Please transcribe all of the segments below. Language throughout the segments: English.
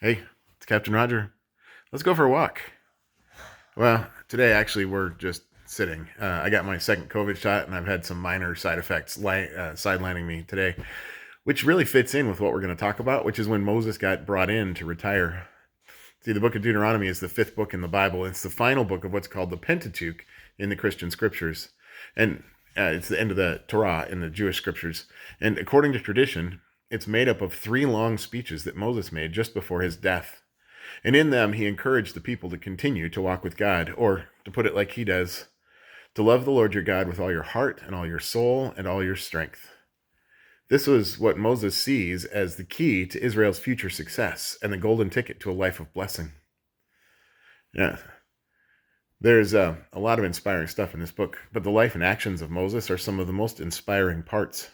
Hey, it's Captain Roger. Let's go for a walk. Well, today actually we're just sitting. I got my second COVID shot and I've had some minor side effects sidelining me today, which really fits in with what we're going to talk about, which is when Moses got brought in to retire. See, the book of Deuteronomy is the fifth book in the Bible. It's the final book of what's called the Pentateuch in the Christian scriptures. And it's the end of the Torah in the Jewish scriptures. And according to tradition, it's made up of three long speeches that Moses made just before his death. And in them, he encouraged the people to continue to walk with God, or to put it like he does, to love the Lord your God with all your heart and all your soul and all your strength. This was what Moses sees as the key to Israel's future success and the golden ticket to a life of blessing. Yeah, there's a lot of inspiring stuff in this book, but the life and actions of Moses are some of the most inspiring parts.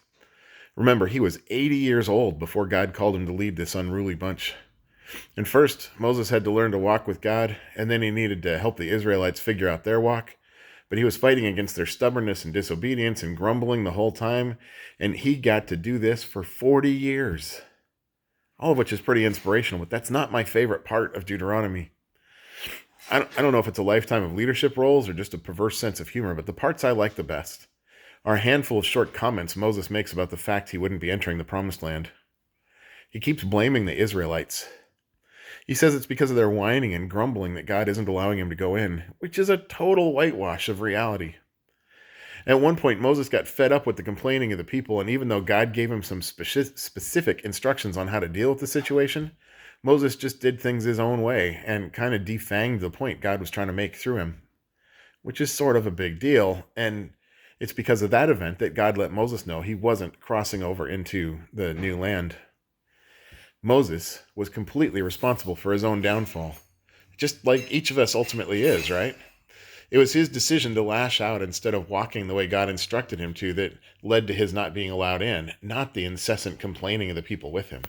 Remember, he was 80 years old before God called him to lead this unruly bunch. And first, Moses had to learn to walk with God, and then he needed to help the Israelites figure out their walk. But he was fighting against their stubbornness and disobedience and grumbling the whole time, and he got to do this for 40 years. All of which is pretty inspirational, but that's not my favorite part of Deuteronomy. I don't know if it's a lifetime of leadership roles or just a perverse sense of humor, but the parts I like the best are a handful of short comments Moses makes about the fact he wouldn't be entering the promised land. He keeps blaming the Israelites. He says it's because of their whining and grumbling that God isn't allowing him to go in, which is a total whitewash of reality. At one point, Moses got fed up with the complaining of the people, and even though God gave him some specific instructions on how to deal with the situation, Moses just did things his own way and kind of defanged the point God was trying to make through him, which is sort of a big deal. And it's because of that event that God let Moses know he wasn't crossing over into the new land. Moses was completely responsible for his own downfall, just like each of us ultimately is, right? It was his decision to lash out instead of walking the way God instructed him to that led to his not being allowed in, not the incessant complaining of the people with him.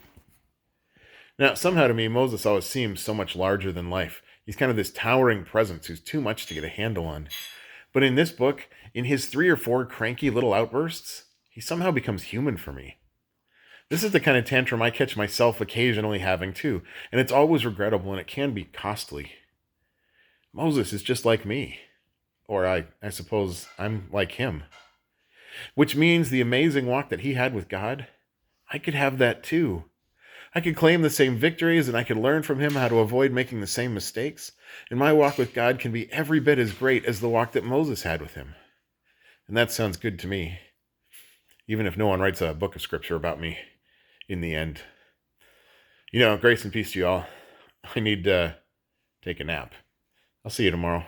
Now, somehow to me, Moses always seems so much larger than life. He's kind of this towering presence who's too much to get a handle on. But in this book, in his 3 or 4 cranky little outbursts, he somehow becomes human for me. This is the kind of tantrum I catch myself occasionally having too, and it's always regrettable and it can be costly. Moses is just like me, or I suppose I'm like him, which means the amazing walk that he had with God, I could have that too. I could claim the same victories and I could learn from him how to avoid making the same mistakes, and my walk with God can be every bit as great as the walk that Moses had with him. And that sounds good to me, even if no one writes a book of scripture about me in the end. Grace and peace to you all. I need to take a nap. I'll see you tomorrow.